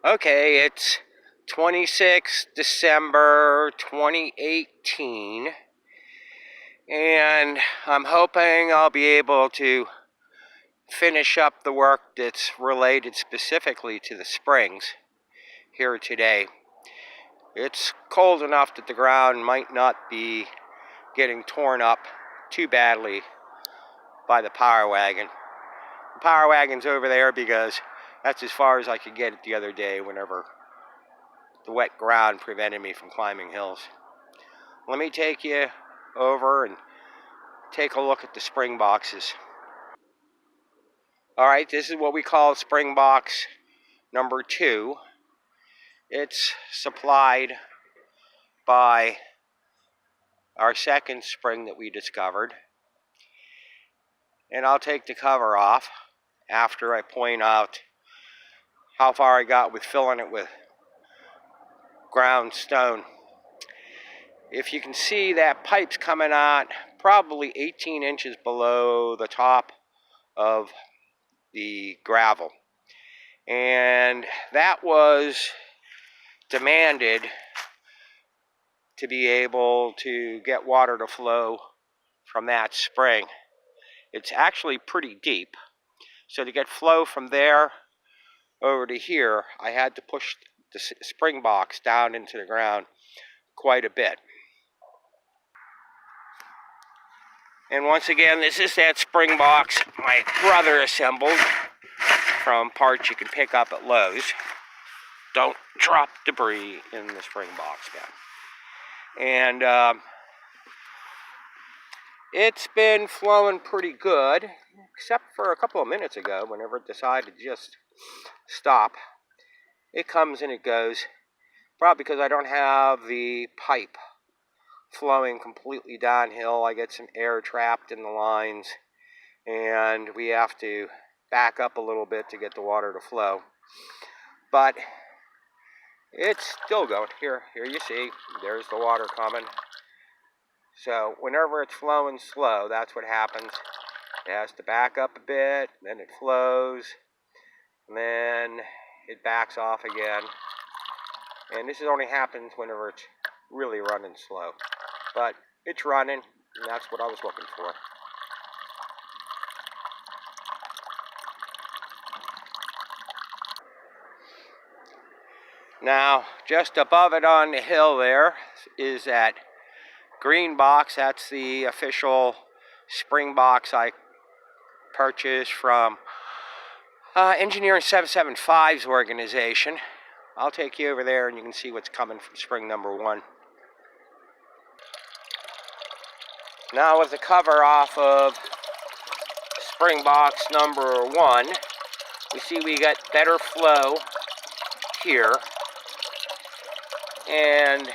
Okay, it's 26 December 2018, and I'm hoping I'll be able to finish up the work that's related specifically to the springs here today. It's cold enough that the ground might not be getting torn up too badly by the power wagon. The power wagon's over there because that's as far as I could get it the other day whenever the wet ground prevented me from climbing hills. Let me take you over and take a look at the spring boxes. Alright, this is what we call spring box number 2. It's supplied by our second spring that we discovered. And I'll take the cover off after I point out how far I got with filling it with ground stone. If you can see, that pipe's coming out probably 18 inches below the top of the gravel. And that was demanded to be able to get water to flow from that spring. It's actually pretty deep, so to get flow from there over to here, I had to push the spring box down into the ground quite a bit. And once again, this is that spring box my brother assembled from parts you can pick up at Lowe's. Don't drop debris in the spring box, man. And it's been flowing pretty good, except for a couple of minutes ago, whenever it decided to just stop. It comes and it goes, probably because I don't have the pipe flowing completely downhill. I get some air trapped in the lines, and we have to back up a little bit to get the water to flow. But it's still going. Here you see, there's the water coming. So whenever it's flowing slow, that's what happens. It has to back up a bit, then it flows, and then it backs off again. And this only happens whenever it's really running slow. But it's running, and that's what I was looking for. Now, just above it on the hill there is that green box. That's the official spring box I purchased from Engineering 775's organization. I'll take you over there and you can see what's coming from spring number 1. Now with the cover off of spring box number 1, we see we got better flow here. And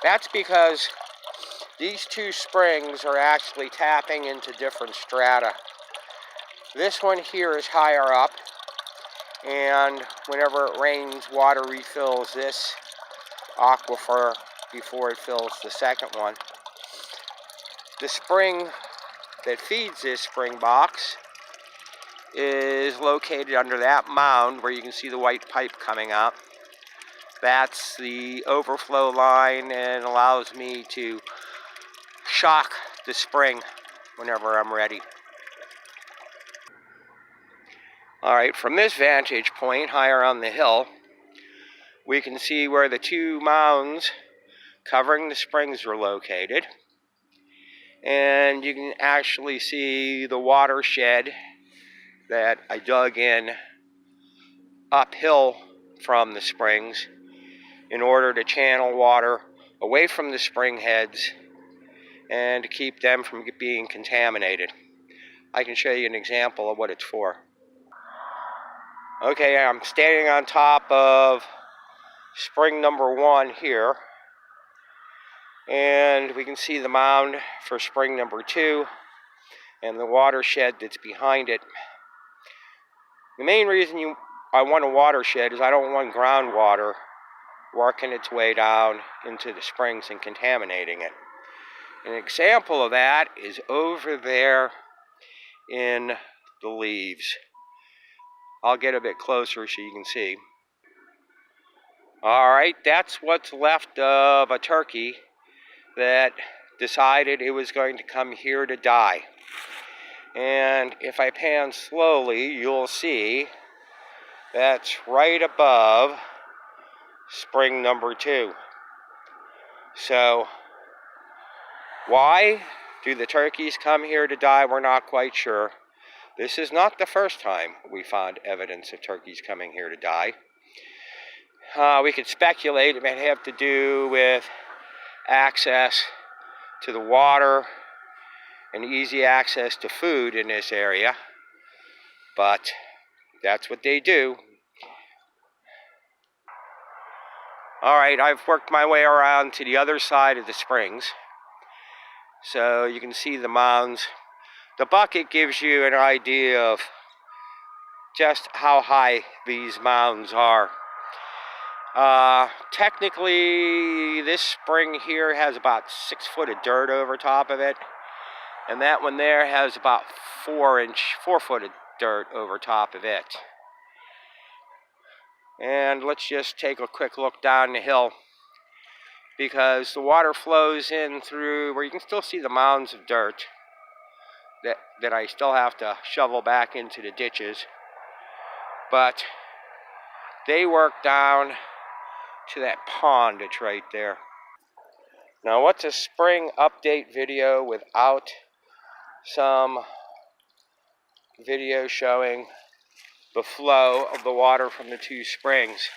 that's because these two springs are actually tapping into different strata. This one here is higher up, and whenever it rains, water refills this aquifer before it fills the second one. The spring that feeds this spring box is located under that mound where you can see the white pipe coming out. That's the overflow line and allows me to shock the spring whenever I'm ready. Alright, from this vantage point higher on the hill, we can see where the two mounds covering the springs are located. And you can actually see the watershed that I dug in uphill from the springs in order to channel water away from the spring heads and to keep them from being contaminated. I can show you an example of what it's for. Okay, I'm standing on top of spring number 1 here, and we can see the mound for spring number 2 and the watershed that's behind it. The main reason I want a watershed is I don't want groundwater working its way down into the springs and contaminating it. An example of that is over there in the leaves. I'll get a bit closer so you can see. Alright, that's what's left of a turkey that decided it was going to come here to die. And if I pan slowly, you'll see that's right above spring number 2. So, why do the turkeys come here to die? We're not quite sure. This is not the first time we found evidence of turkeys coming here to die. We could speculate it may have to do with access to the water and easy access to food in this area, but that's what they do. Alright, I've worked my way around to the other side of the springs, so you can see the mounds. The bucket gives you an idea of just how high these mounds are. Technically, this spring here has about 6 foot of dirt over top of it, and that one there has about 4 foot of dirt over top of it. And let's just take a quick look down the hill, because the water flows in through where you can still see the mounds of dirt that I still have to shovel back into the ditches, but they work down to that pond that's right there. Now, what's a spring update video without some video showing the flow of the water from the 2 springs?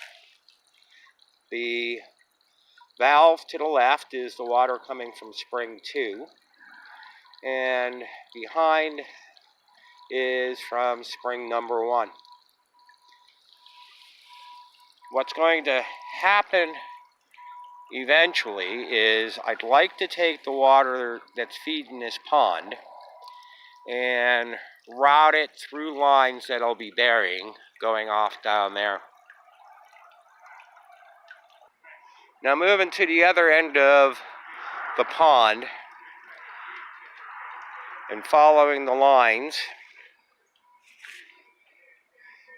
The valve to the left is the water coming from spring 2, and behind is from spring number 1. What's going to happen eventually is I'd like to take the water that's feeding this pond and route it through lines that I'll be burying going off down there. Now, moving to the other end of the pond and following the lines,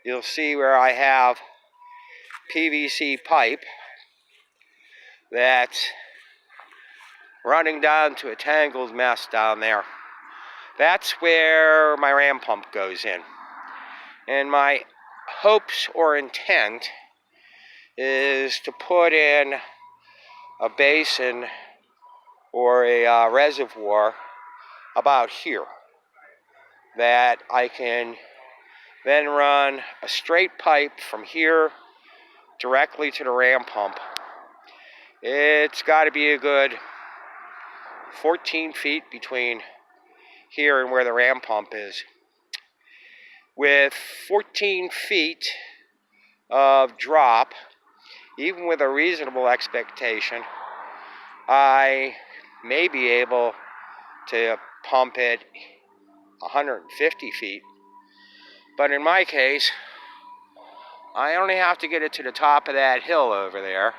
you'll see where I have PVC pipe that's running down to a tangled mess down there. That's where my ram pump goes in. And my hopes or intent is to put in a basin or a reservoir about here that I can then run a straight pipe from here directly to the ram pump. It's got to be a good 14 feet between here and where the ram pump is. With 14 feet of drop, even with a reasonable expectation, I may be able to pump it 150 feet. But in my case, I only have to get it to the top of that hill over there,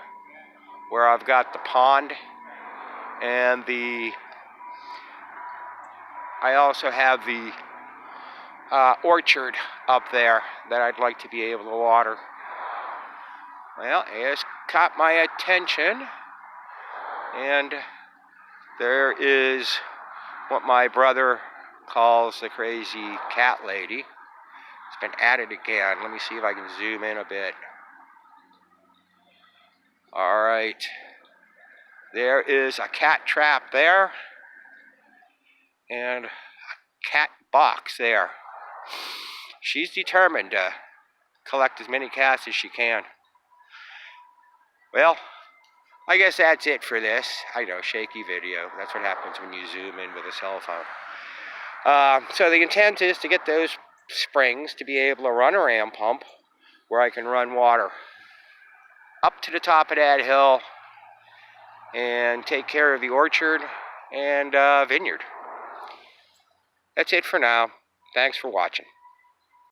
where I've got the pond and I also have the orchard up there that I'd like to be able to water. Well, it's caught my attention, and there is what my brother calls the crazy cat lady. It's been at it again. Let me see if I can zoom in a bit. Alright, there is a cat trap there, and a cat box there. She's determined to collect as many cats as she can. Well, I guess that's it for this. I know, shaky video. That's what happens when you zoom in with a cell phone. So the intent is to get those springs to be able to run a ram pump where I can run water up to the top of that hill and take care of the orchard and vineyard. That's it for now. Thanks for watching.